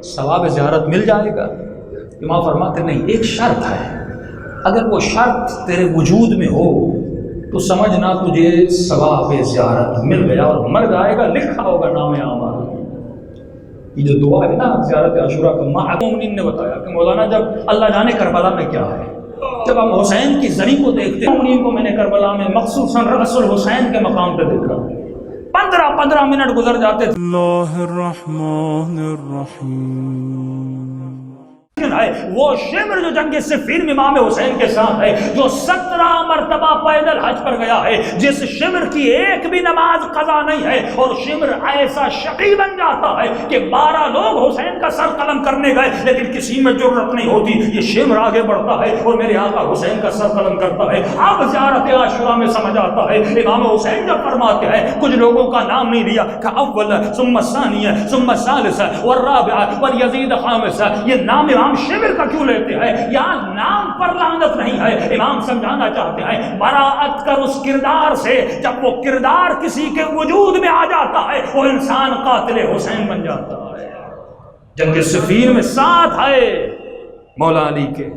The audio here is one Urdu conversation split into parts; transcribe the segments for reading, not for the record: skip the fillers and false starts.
ثواب زیارت مل جائے گا؟ امام فرماتے نہیں، ایک شرط ہے، اگر وہ شرط تیرے وجود میں ہو تو سمجھنا تجھے ثواب زیارت مل گیا، اور مر جائے گا لکھا ہوگا نام اعمال۔ یہ جو دعا ہے نا زیارت عاشورہ کا، معمونین نے بتایا کہ مولانا جب اللہ جانے کربلا میں کیا ہے، جب ہم حسین کی زری کو دیکھتے ہیں، ان کو میں نے کربلا میں مخصوصاً رأس الحسین کے مقام پہ دیکھا، 15 منٹ گزر جاتے تھے۔ اللہ الرحمن الرحیم۔ وہ شمر جو جنگ صفین میں امام حسین کے ساتھ ہے، جو 17 مرتبہ پیدل حج پر گیا ہے، جس شمر کی ایک بھی نماز قضا نہیں ہے، اور شمر ایسا شقی بن جاتا ہے کہ 12 لوگ حسین کا سر قلم کرنے گئے لیکن کسی میں جرأت نہیں ہوتی، یہ شمر آگے بڑھتا ہے اور میرے آقا حسین کا سر قلم کرتا ہے۔ اب زیارت عاشورہ میں سمجھ آتا ہے، امام حسین جب فرماتے ہیں کچھ لوگوں کا نام نہیں لیا کہ اول ثم الثانیہ ثم الثالثہ والرابعہ والیزید خامسہ، یہ نام امام شمر کا کیوں لیتے ہیں؟ یہاں نام پر لعنت نہیں ہے، امام سمجھانا چاہتے ہیں براءت کر اس کردار سے، جب وہ کردار کسی کے وجود میں آ جاتا ہے وہ انسان قاتل حسین بن جاتا ہے۔ جنگ صفین میں ساتھ ہے مولا علی کے،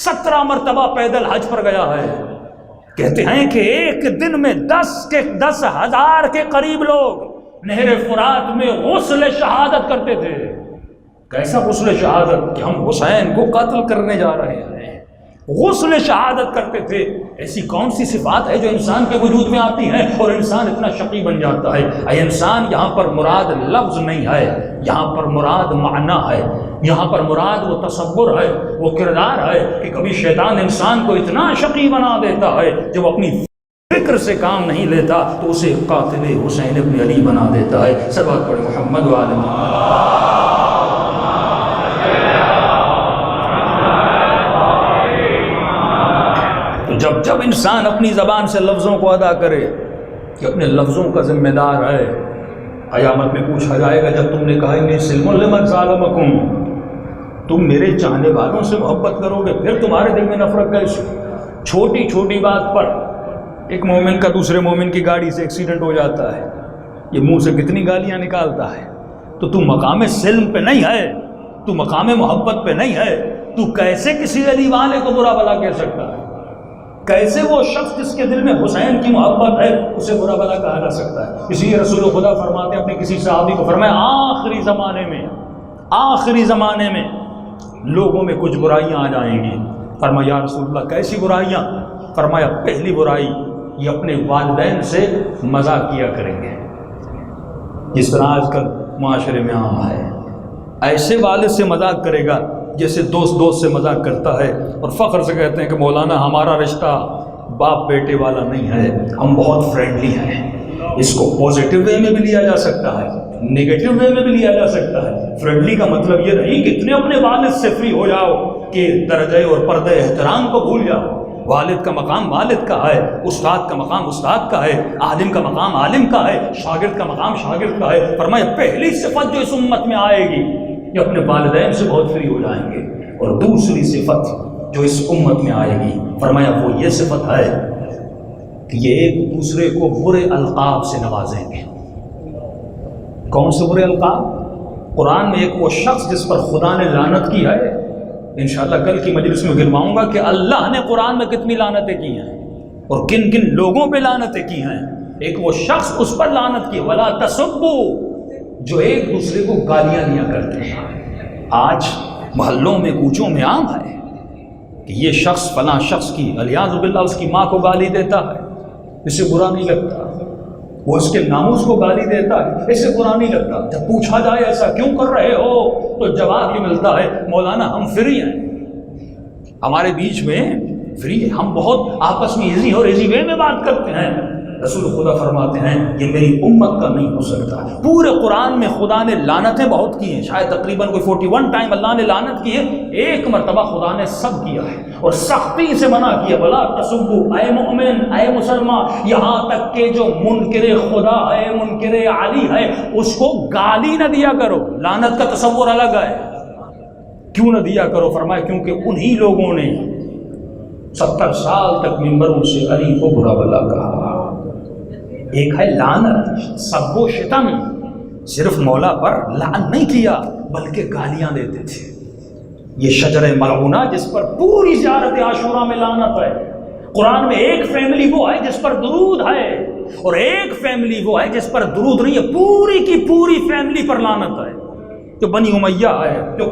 17 مرتبہ پیدل حج پر گیا ہے، کہتے ہیں کہ ایک دن میں 10,000 کے قریب لوگ نہر فرات میں غسل شہادت کرتے تھے۔ کیسا غسل شہادت کہ ہم حسین کو قتل کرنے جا رہے ہیں، غسل شہادت کرتے تھے۔ ایسی کون سی صفات ہے جو انسان کے وجود میں آتی ہیں اور انسان اتنا شقی بن جاتا ہے؟ اے انسان، یہاں پر مراد لفظ نہیں ہے، یہاں پر مراد معنی ہے، یہاں پر مراد وہ تصور ہے، وہ کردار ہے کہ کبھی شیطان انسان کو اتنا شقی بنا دیتا ہے جب اپنی فکر سے کام نہیں لیتا تو اسے قاتل حسین ابن علی بنا دیتا ہے۔ صلوات پڑھیں محمد و آل محمد۔ جب انسان اپنی زبان سے لفظوں کو ادا کرے کہ اپنے لفظوں کا ذمہ دار ہے، قیامت میں پوچھا جائے گا جب تم نے کہا انی سلم لمن ظالمکم، تم میرے چاہنے والوں سے محبت کرو گے، پھر تمہارے دل میں نفرت کیسے؟ چھوٹی چھوٹی بات پر ایک مومن کا دوسرے مومن کی گاڑی سے ایکسیڈنٹ ہو جاتا ہے، یہ منہ سے کتنی گالیاں نکالتا ہے، تو تم مقام سلم پہ نہیں ہے، تو مقام محبت پہ نہیں ہے، تو کیسے کسی علی والے کو برا بھلا کہہ سکتا ہے؟ کیسے وہ شخص جس کے دل میں حسین کی محبت ہے اسے برا بھلا کہا جا سکتا ہے؟ اسی لیے رسول خدا فرماتے ہیں اپنے کسی صحابی کو، فرمایا آخری زمانے میں لوگوں میں کچھ برائیاں آ جائیں گی۔ فرمایا یا رسول اللہ کیسی برائیاں؟ فرمایا پہلی برائی یہ اپنے والدین سے مذاق کیا کریں گے، جس طرح آج کل معاشرے میں عام ہے، ایسے والد سے مذاق کرے گا جیسے دوست سے مذاق کرتا ہے، اور فخر سے کہتے ہیں کہ مولانا ہمارا رشتہ باپ بیٹے والا نہیں ہے، ہم بہت فرینڈلی ہیں۔ اس کو پازیٹیو وے میں بھی لیا جا سکتا ہے، نیگیٹو وے میں بھی لیا جا سکتا ہے۔ فرینڈلی کا مطلب یہ نہیں کہ اتنے اپنے والد سے فری ہو جاؤ کہ درجے اور پردے احترام کو بھول جاؤ۔ والد کا مقام والد کا ہے، استاد کا مقام استاد کا ہے، عالم کا مقام عالم کا ہے، شاگرد کا مقام شاگرد کا ہے۔ فرمایا پہلی صفت جو اس امت میں آئے گی یہ اپنے والدین سے بہت فری ہو جائیں گے، اور دوسری صفت جو اس امت میں آئے گی فرمایا وہ یہ صفت ہے کہ یہ ایک دوسرے کو برے القاب سے نوازیں گے۔ کون سے برے القاب؟ قرآن میں ایک وہ شخص جس پر خدا نے لعنت کی ہے، انشاءاللہ کل کی مجلس میں گنواؤں گا کہ اللہ نے قرآن میں کتنی لعنتیں کی ہیں اور کن کن لوگوں پہ لعنتیں کی ہیں۔ ایک وہ شخص اس پر لعنت کی، ولا تسبوا، جو ایک دوسرے کو گالیاں دیا کرتے ہیں۔ آج محلوں میں کوچوں میں عام ہے کہ یہ شخص فلاں شخص کی الیاذ باللہ اس کی ماں کو گالی دیتا ہے، اسے برا نہیں لگتا، وہ اس کے ناموس کو گالی دیتا ہے، اسے برا نہیں لگتا۔ جب پوچھا جائے ایسا کیوں کر رہے ہو تو جواب یہ ملتا ہے مولانا ہم فری ہیں، ہمارے بیچ میں فری ہے، ہم بہت آپس میں ایزی اور ایزی وے میں بات کرتے ہیں۔ رسول خدا فرماتے ہیں یہ میری امت کا نہیں ہو سکتا۔ پورے قرآن میں خدا نے لعنتیں بہت کی ہیں، شاید تقریباً کوئی 41 ٹائم اللہ نے لعنت کی ہے، ایک مرتبہ خدا نے سب کیا ہے اور سختی سے منع کیا، بلا تسبوا، اے مومن اے مسلمان، یہاں تک کہ جو منکر خدا ہے منکر علی ہے اس کو گالی نہ دیا کرو۔ لعنت کا تصور الگ ہے، کیوں نہ دیا کرو؟ فرمایا کیونکہ انہی لوگوں نے 70 سال تک منبروں سے علی کو برا بھلا کہا۔ ایک ہے لعنت، سب و شتم، صرف مولا پر لعن نہیں کیا بلکہ گالیاں دیتے تھے۔ یہ شجر ملعونہ جس پر پوری زیارت عاشورہ میں لعنت ہے۔ قرآن میں ایک فیملی وہ ہے جس پر درود ہے، اور ایک فیملی وہ ہے جس پر درود نہیں ہے، پوری کی پوری فیملی پر لعنت ہے۔ جو بنی امیہ ہے، جو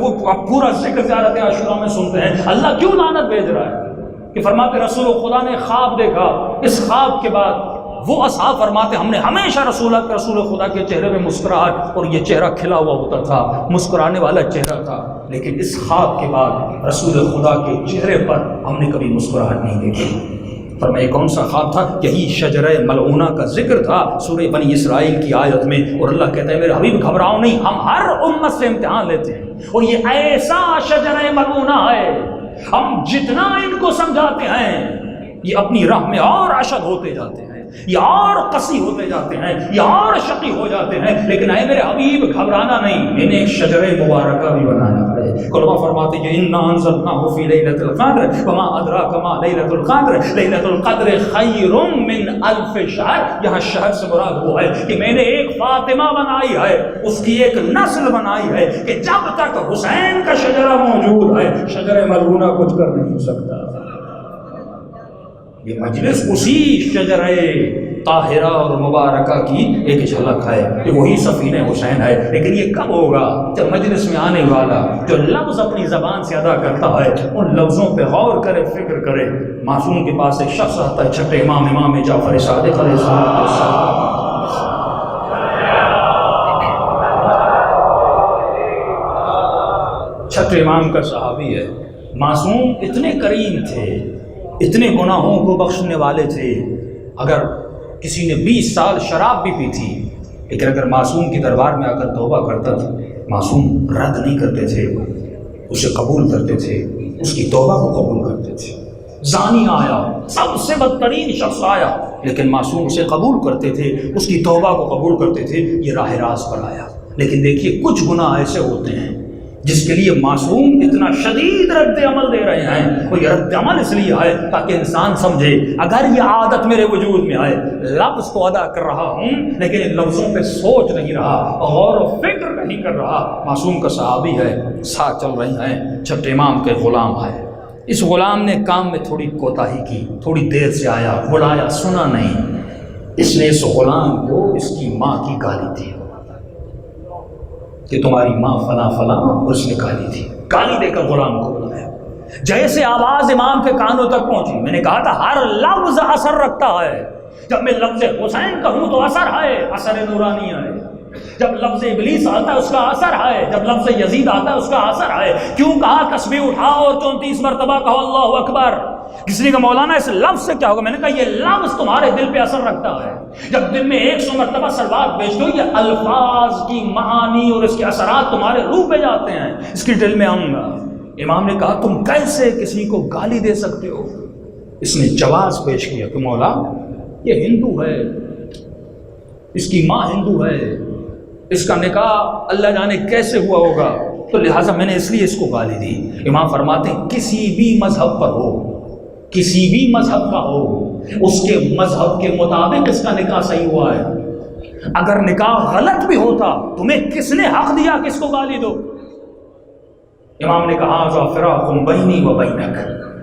پورا ذکر زیارت عاشورہ میں سنتے ہیں، اللہ کیوں لعنت بھیج رہا ہے؟ کہ فرماتے رسول خدا نے خواب دیکھا، اس خواب کے بعد وہ اصحاب فرماتے ہم نے ہمیشہ رسول خدا کے چہرے میں مسکراہٹ، اور یہ چہرہ کھلا ہوا ہوتا تھا، مسکرانے والا چہرہ تھا، لیکن اس خواب کے بعد رسول خدا کے چہرے پر ہم نے کبھی مسکراہٹ نہیں دیکھی۔ فرمایا کون سا خواب تھا؟ یہی شجرہ ملعونہ کا ذکر تھا سورہ بنی اسرائیل کی آیت میں، اور اللہ کہتا ہے میرے حبیب گھبراؤ نہیں، ہم ہر امت سے امتحان لیتے ہیں، اور یہ ایسا شجرہ ملعونہ ہے، ہم جتنا ان کو سمجھاتے ہیں یہ اپنی راہ میں اور اشد ہوتے جاتے ہیں، یہ اور قسی ہوتے جاتے ہیں، یہ اور شقی ہو جاتے ہیں، لیکن اے میرے حبیب گھبرانا نہیں، انہیں ایک شجرہ مبارکہ بھی بنانا ہے۔ علماء فرماتے ہیں انا انزلناہ فی لیلۃ القدر وما ادراک ما لیلۃ القدر لیلۃ القدر خیر من الف شہر۔ یہاں شہر سے مراد وہ ہے کہ میں نے ایک فاطمہ بنائی ہے، اس کی ایک نسل بنائی ہے کہ جب تک حسین کا شجرہ موجود ہے شجرہ ملعونہ کچھ کر نہیں سکتا۔ یہ مجلس اسی شجرہ طاہرہ اور مبارکہ کی ایک جھلک ہے، کہ وہی سفینہ حسین ہے، لیکن یہ کب ہوگا؟ جب مجلس میں آنے والا جو لفظ اپنی زبان سے ادا کرتا ہے ان لفظوں پہ غور کرے، فکر کرے۔ معصوم کے پاس ایک شخص آتا ہے، چھٹے امام جعفر صادق علیہ السلام، چھٹے امام کا صحابی ہے۔ معصوم اتنے کریم تھے، اتنے گناہوں کو بخشنے والے تھے، اگر کسی نے 20 سال شراب بھی پی تھی لیکن اگر معصوم کی دربار میں آ کر توبہ کرتا تھا، معصوم رد نہیں کرتے تھے، اسے قبول کرتے تھے، اس کی توبہ کو قبول کرتے تھے۔ زانی آیا، سب سے بدترین شخص آیا، لیکن معصوم اسے قبول کرتے تھے، اس کی توبہ کو قبول کرتے تھے، یہ راہ راست پر آیا۔ لیکن دیکھیے کچھ گناہ ایسے ہوتے ہیں جس کے لیے معصوم اتنا شدید رد عمل دے رہے ہیں، اور یہ رد عمل اس لیے ہے تاکہ انسان سمجھے اگر یہ عادت میرے وجود میں آئے، لفظ کو ادا کر رہا ہوں لیکن ان لفظوں پہ سوچ نہیں رہا، غور و فکر نہیں کر رہا۔ معصوم کا صحابی ہے، ساتھ چل رہے ہیں، چھٹے امام کے غلام ہے، اس غلام نے کام میں تھوڑی کوتاہی کی، تھوڑی دیر سے آیا، بلایا، سنا نہیں، اس نے اس غلام کو اس کی ماں کی گالی دی کہ تمہاری ماں فلاں فلاں، اور اس نے گالی دی، گالی دے کر غلام کو بلایا۔ جیسے آواز امام کے کانوں تک پہنچی، میں نے کہا تھا ہر لفظ اثر رکھتا ہے، جب میں لفظ حسین کہوں تو اثر ہے، اثر نورانی ہے، جب لفظ ابلیس آتا ہے اس کا اثر ہے، جب لفظ یزید آتا ہے اس کا اثر ہے۔ کیوں کہا تسبیح اٹھاؤ اور 34 مرتبہ کہو اللہ اکبر؟ کسی نے کہا مولانا اس لفظ سے کیا ہوگا؟ میں نے کہا یہ لفظ تمہارے دل پہ اثر رکھتا ہے، جب دل میں 100 مرتبہ سلوات بیچ دو، یہ الفاظ کی معانی اور اس کے اثرات تمہارے روح پہ جاتے ہیں، اس کی دل میں آؤں گا۔ امام نے کہا تم کیسے کسی کو گالی دے سکتے ہو؟ اس نے جواز پیش کیا کہ مولا یہ ہندو ہے، اس کی ماں ہندو ہے، اس کا نکاح اللہ جانے کیسے ہوا ہوگا، تو لہٰذا میں نے اس لیے اس کو گالی دی۔ امام فرماتے ہیں کسی بھی مذہب پر ہو، کسی بھی مذہب کا ہو، اس کے مذہب کے مطابق اس کا نکاح صحیح ہوا ہے، اگر نکاح غلط بھی ہوتا تمہیں کس نے حق دیا کہ اس کو گالی دو؟ امام نے کہا ذا فراق بینی و بینک،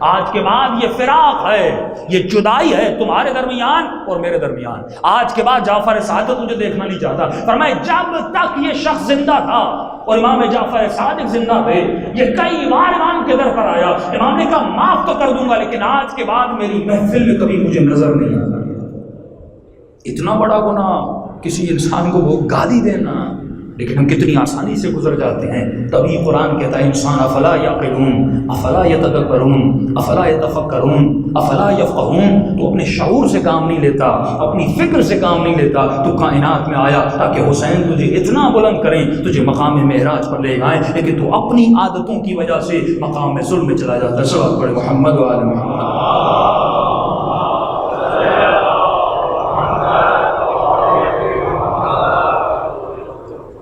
آج کے بعد یہ فراق ہے، یہ جدائی ہے تمہارے درمیان اور میرے درمیان، آج کے بعد جعفر صادق تجھے دیکھنا نہیں چاہتا۔ فرمائے جب تک یہ شخص زندہ تھا اور امام جعفر صادق زندہ تھے، یہ کئی بار امام کے در پر آیا، امام نے کہا معاف تو کر دوں گا لیکن آج کے بعد میری محفل میں کبھی مجھے نظر نہیں آتا۔ اتنا بڑا گناہ کسی انسان کو وہ گالی دینا، لیکن ہم کتنی آسانی سے گزر جاتے ہیں۔ تبھی قرآن کہتا ہے انسان افلا یعقلون افلا یتدبرون افلا یتفکرون افلا یفقہون، تو اپنے شعور سے کام نہیں لیتا، اپنی فکر سے کام نہیں لیتا، تو کائنات میں آیا تاکہ حسین تجھے اتنا بلند کریں، تجھے مقام معراج پر لے آئیں، لیکن تو اپنی عادتوں کی وجہ سے مقام میں ظلم میں چلا جاتا ہے۔ صلوات پڑھے محمد و آل محمد۔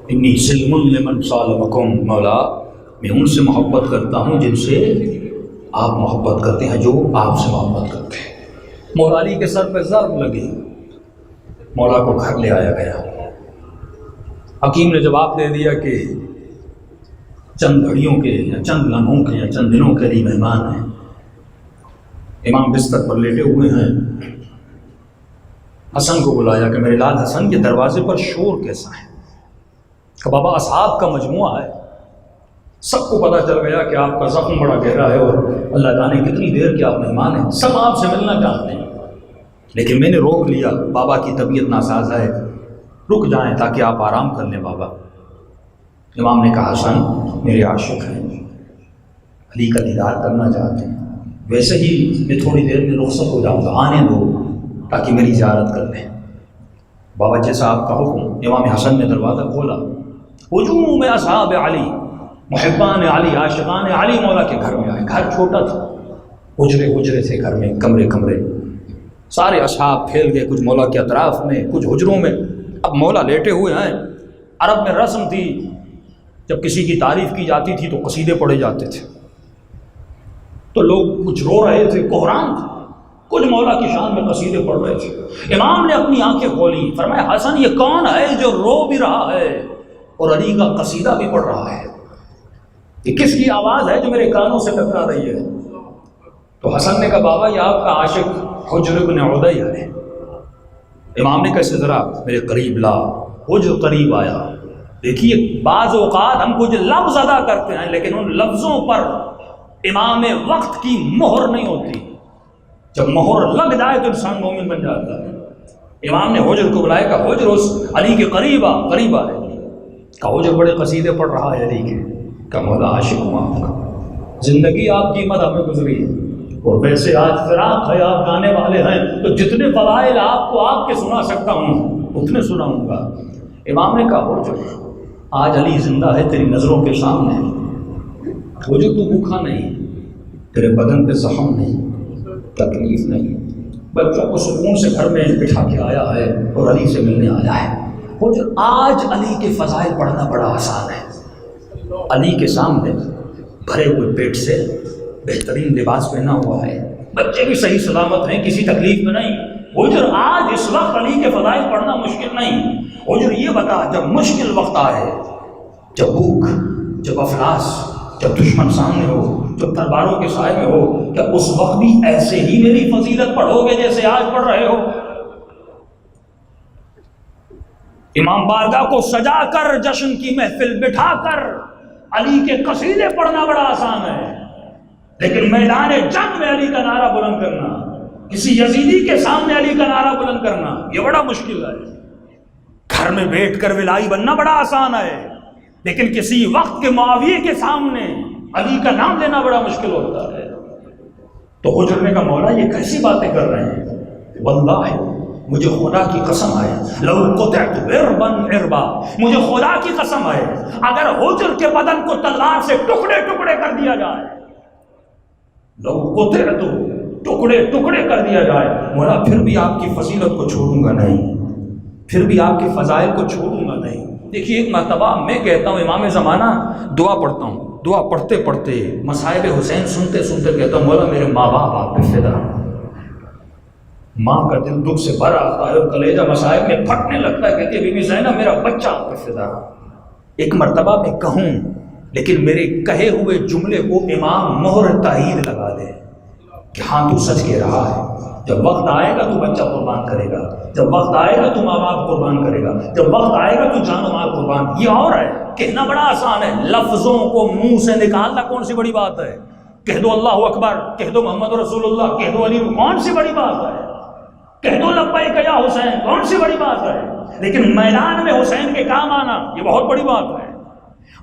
انی سلم لمن سالمکم، مولا میں ان سے محبت کرتا ہوں جن سے آپ محبت کرتے ہیں، جو آپ سے محبت کرتے ہیں۔ مولا علی کے سر پہ ضرب لگی، مولا کو گھر لے آیا گیا، حکیم نے جواب دے دیا کہ چند گھڑیوں کے یا چند لمحوں کے یا چند دنوں کے لیے مہمان ہیں. امام بستر پر لیٹے ہوئے ہیں. حسن کو بلایا کہ میرے لال حسن یہ دروازے پر شور کیسا ہے؟ کہ بابا اصحاب کا مجموعہ ہے، سب کو پتہ چل گیا کہ آپ کا زخم بڑا گہرا ہے اور اللہ جانے کتنی دیر کے آپ مہمان ہیں، سب آپ سے ملنا چاہتے ہیں. لیکن میں نے روک لیا، بابا کی طبیعت ناساز ہے، رک جائیں تاکہ آپ آرام کر لیں بابا. امام نے کہا حسن میرے عاشق ہیں، علی کا دیدار کرنا چاہتے ہیں، ویسے ہی میں تھوڑی دیر میں رخصت ہو جاؤں گا، آنے دو تاکہ میری زیارت کر لیں. بابا جیسا آپ کا حکم. امام حسن نے دروازہ کھولا. ہجوم اصحاب علی، محبان علی، عاشقان علی مولا کے گھر میں آئے. گھر چھوٹا تھا، حجرے تھے گھر میں، کمرے. سارے اصحاب پھیل گئے، کچھ مولا کے اطراف میں، کچھ حجروں میں. اب مولا لیٹے ہوئے ہیں. عرب میں رسم تھی جب کسی کی تعریف کی جاتی تھی تو قصیدے پڑھے جاتے تھے، تو لوگ کچھ رو رہے تھے، کوہرام تھا، کچھ مولا کی شان میں قصیدے پڑھ رہے تھے. امام نے اپنی آنکھیں کھولی، فرمایا حسن یہ کون ہے جو رو بھی رہا ہے اور علی کا قصیدہ بھی پڑھ رہا ہے؟ یہ کس کی آواز ہے جو میرے کانوں سے ٹکرا رہی ہے؟ تو حسن نے کہا بابا یہ آپ کا عاشق حجر بن عدی ہے. امام نے کہا اسے ذرا میرے قریب لا. حجر قریب آیا. دیکھیے بعض اوقات ہم کچھ لفظ ادا کرتے ہیں لیکن ان لفظوں پر امام وقت کی مہر نہیں ہوتی. جب مہر لگ جائے تو انسان مومن بن جاتا ہے. امام نے حجر کو بلایا کہ حجر اس علی کے قریب آئے. کہ حجر بڑے قصیدے پڑھ رہا ہے علی کے. کہ مولا عاشق ہوں آپ کا، زندگی آپ کی مدح میں گزری ہے اور ویسے آج فراق ہے، آپ گانے والے ہیں تو جتنے فضائل آپ کو آپ کے سنا سکتا ہوں اتنے سناؤں گا. امام نے کہا حجر آج علی زندہ ہے تیری نظروں کے سامنے. حجر تو بھوکا نہیں، تیرے بدن پہ زخم نہیں، تکلیف نہیں، بچوں کو سکون سے گھر میں بٹھا کے آیا ہے اور علی سے ملنے آیا ہے. حجر آج علی کے فضائل پڑھنا بڑا آسان ہے. علی کے سامنے بھرے ہوئے پیٹ سے بہترین لباس پہنا ہوا ہے، بچے بھی صحیح سلامت ہیں، کسی تکلیف میں نہیں. حجر آج اس وقت علی کے فضائل پڑھنا مشکل نہیں. حجر یہ بتا جب مشکل وقت آئے، جب بھوک، جب افلاس، جب دشمن سامنے ہو، جب تلواروں کے سائے میں ہو، کیا اس وقت بھی ایسے ہی میری فضیلت پڑھو گے جیسے آج پڑھ رہے ہو؟ امام بارگاہ کو سجا کر، جشن کی محفل بٹھا کر علی کے قصیدے پڑھنا بڑا آسان ہے، لیکن میدان جنگ میں علی کا نعرہ بلند کرنا، کسی یزیدی کے سامنے علی کا نعرہ بلند کرنا یہ بڑا مشکل ہے. گھر میں بیٹھ کر ولائی بننا بڑا آسان ہے، لیکن کسی وقت کے معاویہ کے سامنے علی کا نام لینا بڑا مشکل ہوتا ہے. تو حجر نے کہا مولا یہ کیسی باتیں کر رہے ہیں؟ واللہ مجھے خدا کی قسم ہے، لو قطعت عربا عربا، مجھے خدا کی قسم ہے اگر حجر کے بدن کو تلوار سے ٹکڑے ٹکڑے کر دیا جائے، لو قطعت ٹکڑے ٹکڑے کر دیا جائے، مولا پھر بھی آپ کی فضیلت کو چھوڑوں گا نہیں، پھر بھی آپ کے فضائل کو چھوڑوں گا نہیں. دیکھیے ایک مرتبہ میں کہتا ہوں امام زمانہ دعا پڑھتا ہوں، دعا پڑھتے پڑھتے مصائب حسین سنتے سنتے کہتا ہوں مولا میرے ماں باپ آپ پہ فدا. ماں کا دل دکھ سے بھر آتا ہے اور کلیجہ مصائب میں پھٹنے لگتا ہے، کہتی ہے بی بی زینب میرا بچہ آپ پہ فدا. ایک مرتبہ میں کہوں لیکن میرے کہے ہوئے جملے کو امام مہر تائید لگا دے کہ ہاں تو سچ کہہ رہا ہے. جب وقت آئے گا تو بچہ قربان کرے گا، جب وقت آئے گا تو ماں باپ قربان کرے گا، جب وقت آئے گا تو جان و مال قربان. یہ اور ہے، کہنا بڑا آسان ہے، لفظوں کو منہ سے نکالنا کون سی بڑی بات ہے؟ کہہ دو اللہ اکبر، کہہ دو محمد رسول اللہ، کہہ دو علی، کون سی بڑی بات ہے؟ کہہ دو لبیک یا حسین، کون سی بڑی بات ہے؟ لیکن میدان میں حسین کے کام آنا یہ بہت بڑی بات ہے.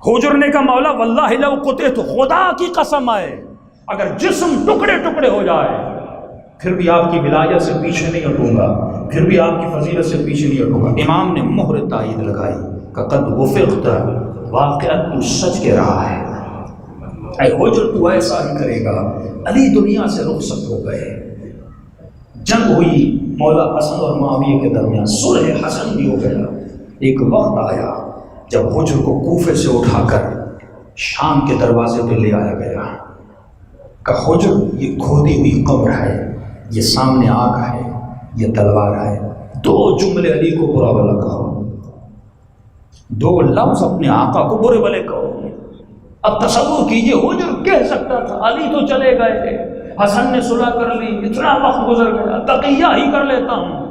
حجر نے کہا مولا واللہ لو قطعت، خدا کی قسم ہے اگر جسم ٹکڑے ٹکڑے ہو جائے پھر بھی آپ کی ولایت سے پیچھے نہیں ہٹوں گا، پھر بھی آپ کی فضیلت سے پیچھے نہیں ہٹوں گا. امام نے مہر تائید لگائی کہ قد وفقت، واقعات تو سچ کہہ رہا ہے. اے حجر تو ایسا ہی کرے گا. علی دنیا سے رخصت ہو گئے، جنگ ہوئی مولا حسن اور معاویہ کے درمیان، صلح حسن بھی ہو گیا. ایک وقت آیا جب حجر کو کوفے سے اٹھا کر شام کے دروازے پہ لے آیا گیا کہ حجر یہ کھودی ہوئی قبر ہے، یہ سامنے آگ ہے، یہ تلوار ہے. دو جملے علی کو برا بھلا کہو، دو لفظ اپنے آقا کو برے بھلے کہو. اب تصور کیجئے حجر کہہ سکتا تھا علی تو چلے گئے، حسن نے صلح کر لی، اتنا وقت گزر گیا، تقیہ ہی کر لیتا ہوں،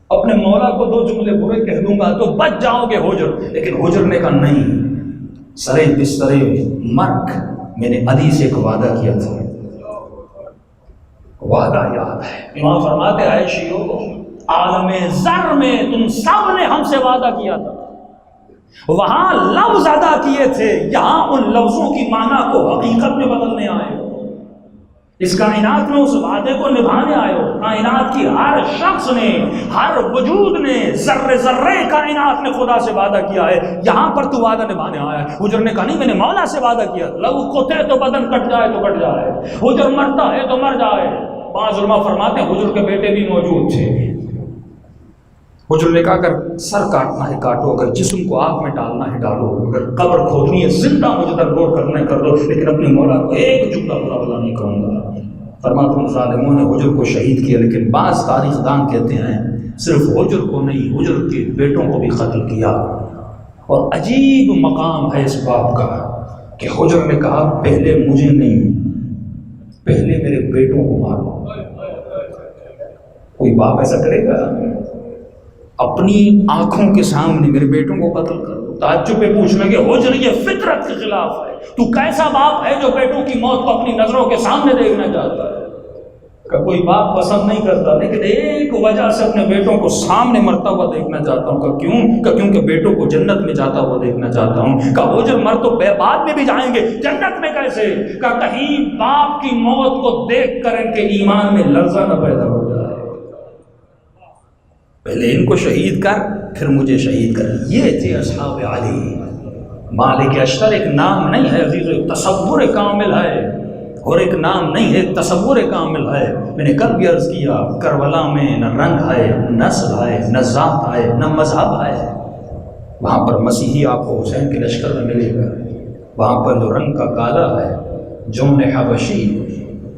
اپنے مولا کو دو جملے برے کہہ دوں گا تو بچ جاؤ گے حجر۔ لیکن حجر نے کہا نہیں، سرے بسترے مرگ میں نے علی سے ایک وعدہ کیا تھا، وعدہ یاد ہے۔ امام فرماتے ہیں شیعوں کو عالم ذر میں تم سب نے ہم سے وعدہ کیا تھا، وہاں لفظ ادا کیے تھے، یہاں ان لفظوں کی معنی کو حقیقت میں بدلنے آئے ہو، اس کائنات میں اس وعدے کو نبھانے آئے ہو۔ کائنات کی ہر شخص نے، ہر وجود نے، ذرے ذرے کائنات نے خدا سے وعدہ کیا ہے، یہاں پر تو وعدہ نبھانے آیا ہے۔ حجر نے کہا نہیں، میں نے مولا سے وعدہ کیا، لو قطع تو بدن کٹ جائے تو کٹ جائے، حجر مرتا ہے تو مر جائے۔ بعض علماء فرماتے ہیں حجر کے بیٹے بھی موجود تھے، حجر نے کہا اگر سر کاٹنا ہے کاٹو، اگر جسم کو آگ میں ڈالنا ہے ڈالو، اگر قبر کھودنی ہے زندہ مجھے تک غور کرنا ہے کر دو، لیکن اپنے مولا کو ایک جملہ برا بلا نہیں کہوں گا۔ فرماتے ہیں ظالموں نے حجر کو شہید کیا، لیکن بعض تاریخ دان کہتے ہیں صرف حجر کو نہیں، حجر کے بیٹوں کو بھی قتل کیا۔ اور عجیب مقام ہے اس بات کا کہ حجر نے کہا پہلے مجھے نہیں، پہلے میرے بیٹوں کو مارو۔ کوئی باپ ایسا کرے گا؟ اپنی آنکھوں کے سامنے میرے بیٹوں کو قتل کر دو۔ تعجب پہ پوچھنا کہ حجر یہ فطرت کے خلاف ہے، تو کیسا باپ ہے جو بیٹوں کی موت کو اپنی نظروں کے سامنے دیکھنا چاہتا ہے؟ کہ کوئی باپ پسند نہیں کرتا، لیکن ایک وجہ سے اپنے بیٹوں کو سامنے مرتا ہوا دیکھنا چاہتا ہوں۔ کہ کیوں؟ کہ کیونکہ بیٹوں کو جنت میں جاتا ہوا دیکھنا چاہتا ہوں۔ کہ حجر مر تو بعد میں بھی جائیں گے، جنت میں کیسے؟ کہ کہیں باپ کی موت کو دیکھ کر ان کے ایمان میں لرزہ نہ پیدا ہو جائے۔ پہلے ان کو شہید کر، پھر مجھے شہید کر۔ یہ تھے اصحاب علی۔ مالک اشتر ایک نام نہیں ہے عزیز، ایک تصور کامل ہے، اور ایک نام نہیں ہے، ایک تصور کامل ہے۔ میں نے کل بھی عرض کیا کربلا میں نہ رنگ ہے، نہ نسل ہے، نہ ذات ہے، نہ مذہب ہے۔ وہاں پر مسیحی آپ کو حسین کے لشکر میں ملے گا، وہاں پر جو رنگ کا کالا ہے جون حبشی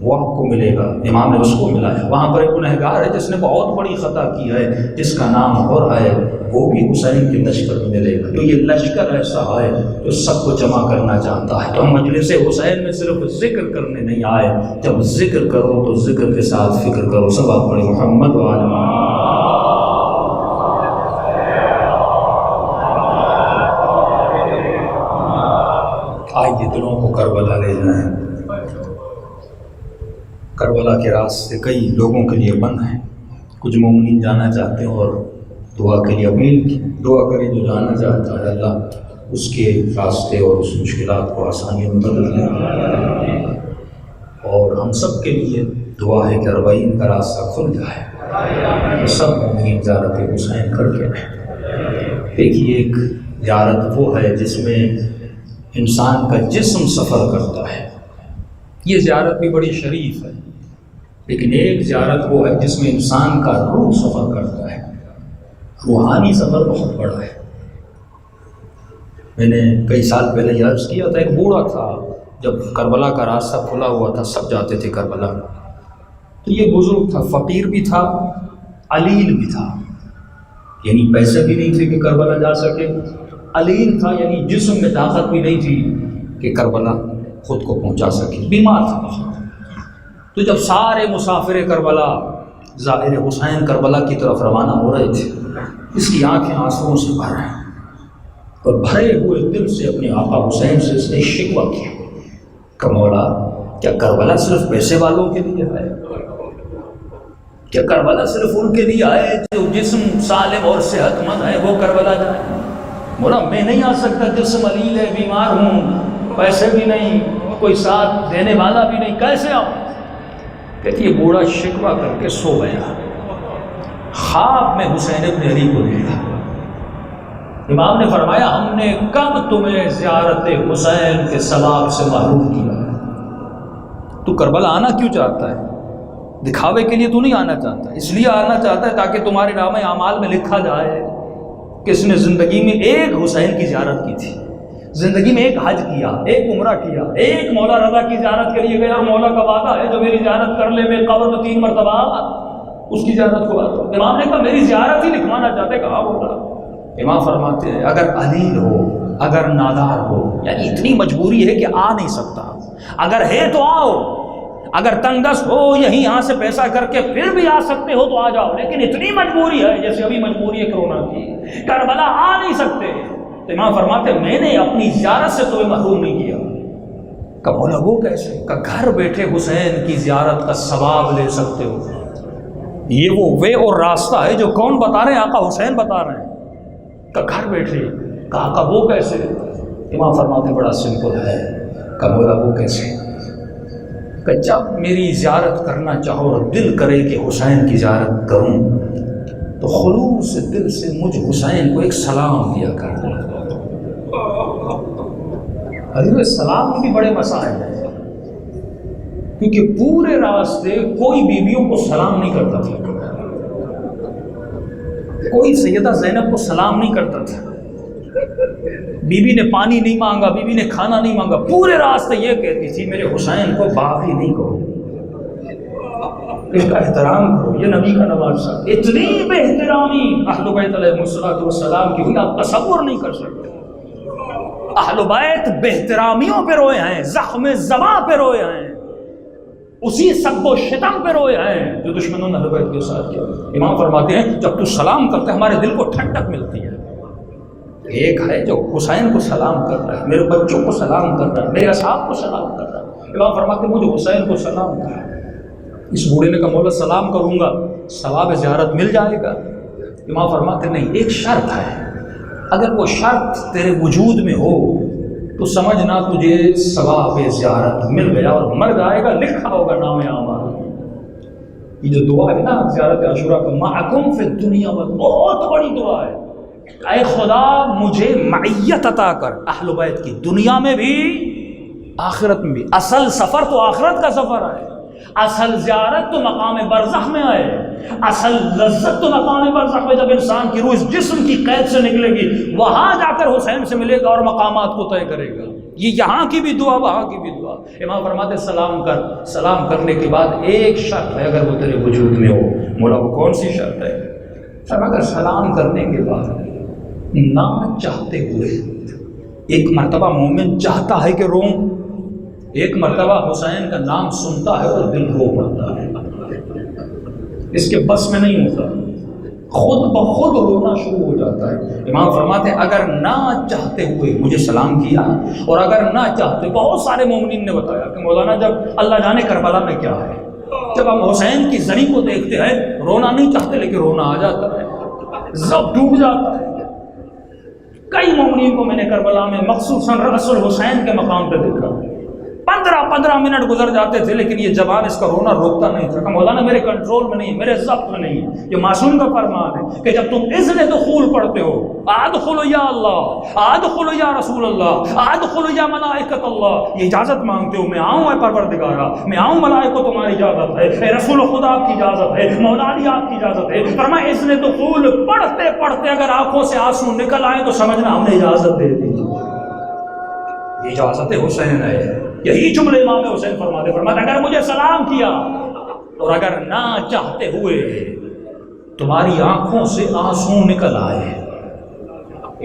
وہ آپ کو ملے گا، امام نے اس کو ملا ہے۔ وہاں پر ایک گنہگار ہے جس نے بہت بڑی خطا کی ہے، جس کا نام ہور ہے، وہ بھی حسین کے لشکر میں ملے گا۔ تو یہ لشکر ایسا ہے جو سب کو جمع کرنا چاہتا ہے۔ تو ہم مجلس حسین میں صرف ذکر کرنے نہیں آئے، جب ذکر کرو تو ذکر کے ساتھ فکر کرو۔ سب آپ پڑھیں محمد و آل محمد۔ آئیے دلوں کو کربلا لے جائیں۔ کربلا کے راستے کئی لوگوں کے لیے بند ہیں، کچھ مومنین جانا چاہتے ہیں اور دعا کے لیے اپیل کی، دعا کریں جو جانا چاہتا ہے اللہ اس کے راستے اور اس مشکلات کو آسانیوں میں بدل دیں۔ اور ہم سب کے لیے دعا ہے کہ 40 کا راستہ کھل جائے، سب مومنین زیارت حسین کر کے رہیں۔ دیکھیے ایک زیارت وہ ہے جس میں انسان کا جسم سفر کرتا ہے، یہ زیارت بھی بڑی شریف ہے، لیکن ایک زیارت وہ ہے جس میں انسان کا روح سفر کرتا ہے، روحانی سفر بہت بڑا ہے۔ میں نے کئی سال پہلے یہ عرض کیا تھا، ایک بوڑھا تھا، جب کربلا کا راستہ کھلا ہوا تھا سب جاتے تھے کربلا، تو یہ بزرگ تھا، فقیر بھی تھا، علیل بھی تھا، یعنی پیسے بھی نہیں تھے کہ کربلا جا سکے، علیل تھا یعنی جسم میں طاقت بھی نہیں تھی کہ کربلا خود کو پہنچا سکے، بیمار تھا بہت۔ تو جب سارے مسافر کربلا زائر حسین کربلا کی طرف روانہ ہو رہے تھے، اس کی آنکھیں آنسوؤں سے بھر ہیں، اور بھرے ہوئے دل سے اپنے آقا حسین سے اس نے شکوہ کیا کہ مولا کیا کربلا صرف پیسے والوں کے لیے ہے؟ کیا کربلا صرف ان کے لیے ہے جو جسم سالم اور صحت مند ہے وہ کربلا جائے؟ مولا میں نہیں آ سکتا، جسم علیل ہے، بیمار ہوں، پیسے بھی نہیں، کوئی ساتھ دینے والا بھی نہیں، کیسے آؤں؟ کہتی یہ بوڑھا شکوہ کر کے سو گیا، خواب میں حسین ابن علی کو دیکھا۔ امام نے فرمایا ہم نے کب تمہیں زیارت حسین کے ثواب سے محروم کیا؟ تو کربلا آنا کیوں چاہتا ہے؟ دکھاوے کے لیے تو نہیں آنا چاہتا، اس لیے آنا چاہتا ہے تاکہ تمہارے نامہ اعمال میں لکھا جائے کہ اس نے زندگی میں ایک حسین کی زیارت کی تھی، زندگی میں ایک حج کیا، ایک عمرہ کیا، ایک مولا رضا کی زیارت کے لیے گیا، اور مولا کا وعدہ ہے جو میری زیارت کر لے میں قبر میں 3 مرتبہ اس کی زیارت کو آتا ہوں۔ امام نے کہا میری زیارت ہی لکھوانا چاہتے، کہا ہوگا؟ امام فرماتے ہیں اگر علیل ہو اگر نادار ہو، یعنی اتنی مجبوری ہے کہ آ نہیں سکتا، اگر ہے تو آؤ، اگر تنگ دست ہو یہاں سے پیسہ کر کے پھر بھی آ سکتے ہو تو آ جاؤ، لیکن اتنی مجبوری ہے جیسے ابھی مجبوری ہے کرونا کی، کربلا آ نہیں سکتے، تو امام فرماتے میں نے اپنی زیارت سے تمہیں محروم نہیں کیا۔ کہ مولا وہ کیسے؟ کہ گھر بیٹھے حسین کی زیارت کا ثواب لے سکتے ہو۔ یہ وہ وے اور راستہ ہے جو کون بتا رہے ہیں؟ آقا حسین بتا رہے ہیں کہ گھر بیٹھے۔ کہ آقا وہ کیسے؟ امام فرماتے بڑا سمپل ہے۔ کہ مولا وہ کیسے؟ کہ جب میری زیارت کرنا چاہو اور دل کرے کہ حسین کی زیارت کروں تو خلوص دل سے مجھ حسین کو ایک سلام دیا کر دو۔ حضرت سلام میں بھی بڑے مسائل ہیں، کیونکہ پورے راستے کوئی بیویوں کو سلام نہیں کرتا تھا، کوئی سیدہ زینب کو سلام نہیں کرتا تھا، بیوی نے پانی نہیں مانگا، بیوی نے کھانا نہیں مانگا، پورے راستے یہ کہتی تھی میرے حسین کو باغی نہیں کہو، اس کا احترام کرو، یہ نبی کا نواسہ۔ اتنی بے احترامی اہل بیت علیہ السلام کی ہوئی آپ تصور نہیں کر سکتے۔ اہل بیت بے احترامیوں پہ روئے ہیں، زخم زباں پہ روئے ہیں، اسی سب و شتم پہ روئے ہیں جو دشمنوں نے اہل بیت کے ساتھ کیا۔ امام فرماتے ہیں جب تو سلام کرتے ہیں ہمارے دل کو ٹھنڈک ملتی ہے۔ ایک ہے جو حسین کو سلام کر رہا ہے، میرے بچوں کو سلام کر رہا ہے، میرے اصحاب کو سلام کر رہا ہے۔ امام فرماتے ہیں مجھے حسین کو سلام کر رہا ہے۔ اس بوڑھے نے کہا مولا سلام کروں گا ثواب زیارت مل جائے گا؟ امام فرماتے نہیں، ایک شرط ہے، اگر وہ شرط تیرے وجود میں ہو تو سمجھنا تجھے ثواب زیارت مل گیا، اور مر جائے گا لکھا ہوگا نام اعمال۔ یہ جو دعا ہے نا زیارت عاشورہ کا، معکم فی الدنیا، بہت بڑی دعا ہے۔ اے خدا مجھے معیت عطا کر اہل بیت کی، دنیا میں بھی آخرت میں بھی۔ اصل سفر تو آخرت کا سفر ہے، اصل زیارت تو مقام برزخ میں آئے، اصل لذت تو مقام برزخ میں، جب انسان کی روح اس جسم کی قید سے نکلے گی وہاں جا کر حسین سے ملے گا اور مقامات کو طے کرے گا۔ یہ یہاں کی بھی دعا وہاں کی بھی دعا۔ امام فرماتے سلام کر، سلام کرنے کے بعد ایک شرط ہے اگر وہ تیرے وجود میں ہو۔ مولا وہ کون سی شرط ہے؟ اگر سلام کرنے کے بعد نہ چاہتے ہوئے، ایک مرتبہ مومن چاہتا ہے کہ روم، ایک مرتبہ حسین کا نام سنتا ہے اور دل رو پڑتا ہے، اس کے بس میں نہیں ہوتا، خود بخود رونا شروع ہو جاتا ہے۔ امام فرماتے ہیں اگر نہ چاہتے ہوئے مجھے سلام کیا، اور اگر نہ چاہتے، بہت سارے مومنین نے بتایا کہ مولانا جب اللہ جانے کربلا میں کیا ہے، جب ہم حسین کی زری کو دیکھتے ہیں رونا نہیں چاہتے لیکن رونا آ جاتا ہے، ضب ڈوب جاتا ہے۔ کئی مومنین کو میں نے کربلا میں مخصوصاً رأس الحسین کے مقام پہ دیکھا، 15 منٹ گزر جاتے تھے لیکن یہ زبان اس کا رونا روکتا نہیں تھا کہ مولانا میرے کنٹرول میں نہیں، میرے ضبط میں نہیں۔ یہ معصوم کا فرمان ہے کہ جب تم اذن دخول پڑھتے ہو، ادخلوا یا اللہ، ادخلوا یا رسول اللہ، ادخلوا یا ملائکۃ اللہ، یہ اجازت مانگتے ہو، میں آؤں اے پروردگارا، میں آؤں، ملائکہ تمہاری اجازت ہے، اے رسول خدا آپ کی اجازت ہے، مولا علی آپ کی اجازت ہے۔ فرمایا اذن دخول پڑھتے پڑھتے اگر آنکھوں سے آنسو نکل آئے تو سمجھنا ہم نے اجازت دے دی، یہ اجازت حسین ہے۔ یہی جملے امام حسین فرماتے اگر مجھے سلام کیا اور اگر نہ چاہتے ہوئے تمہاری آنکھوں سے آنسو نکل آئے،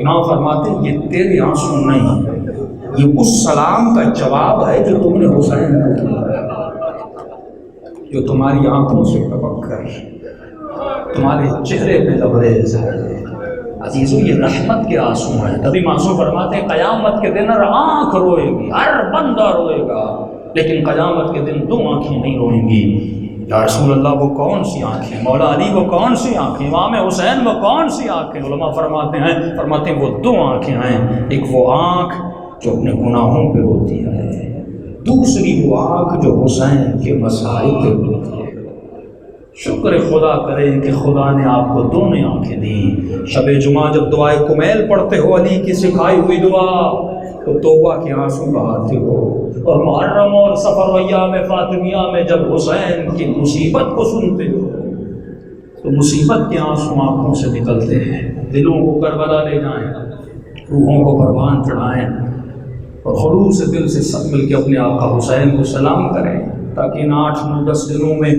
امام فرماتے یہ تیرے آنسو نہیں، یہ اس سلام کا جواب ہے جو تم نے حسین کو کیا، جو تمہاری آنکھوں سے ٹپک کر تمہارے چہرے پہ لبریز ہے۔ عزیزو یہ رحمت کے آنسو ہیں، تبھی معصوم فرماتے ہیں قیامت کے دن ہر آنکھ روئے گی، ہر بندہ روئے گا، لیکن قیامت کے دن 2 آنکھیں نہیں روئیں گی۔ یا رسول اللہ وہ کون سی آنکھیں؟ مولا علی وہ کون سی آنکھیں؟ امام حسین وہ کون سی آنکھیں؟ علماء فرماتے ہیں وہ 2 آنکھیں ہیں، ایک وہ آنکھ جو اپنے گناہوں پہ روتی ہے، دوسری وہ آنکھ جو حسین کے مسائل پہ روتی ہے۔ شکر خدا کریں کہ خدا نے آپ کو دونوں آنکھیں دیں۔ شب جمعہ جب دعائے کمیل پڑھتے ہو، علی کی سکھائی ہوئی دعا، تو توبہ کے آنسو بہاتے ہو، اور محرم اور سفر و ایام فاطمیہ میں جب حسین کی مصیبت کو سنتے ہو تو مصیبت کے آنسو آنکھوں سے نکلتے ہیں۔ دلوں کو کربلا لے جائیں، روحوں کو پروان چڑھائیں، اور خلوص دل سے سب مل کے اپنے آقا حسین کو سلام کریں۔ تاکہ ان 8-10 دنوں میں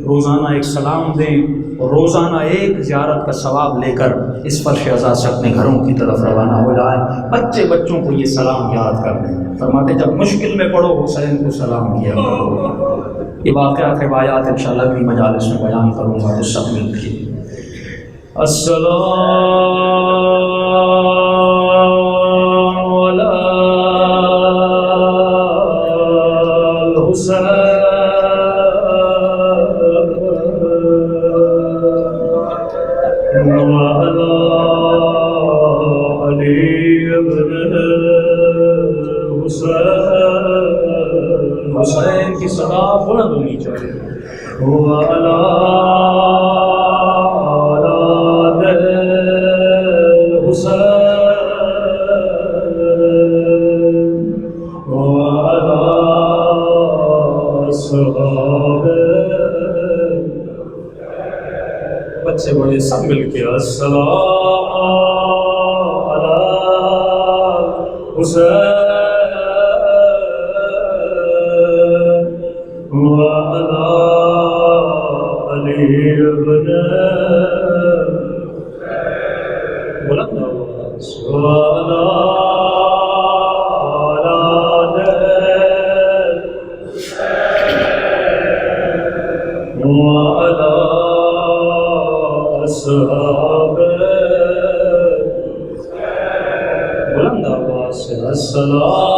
روزانہ ایک سلام دیں اور روزانہ ایک زیارت کا ثواب لے کر اس فرش عزا سے اپنے گھروں کی طرف روانہ ہو جائیں۔ بچوں کو یہ سلام یاد کر دیں۔ فرماتے جب مشکل میں پڑو حسین کو سلام کیا کرو۔ یہ واقعات روایات انشاءاللہ اگلی مجالس میں بیان کروں گا، تو سب مل کے السلام علی الحسین وعلی علی ابن حسین کی صدا بلند ہونی چاہیے۔ وعلی بچے بڑے سب مل کے السلام علی حسین وعلی علی ابن بلند آواز وعلی بلند آواز سے السلام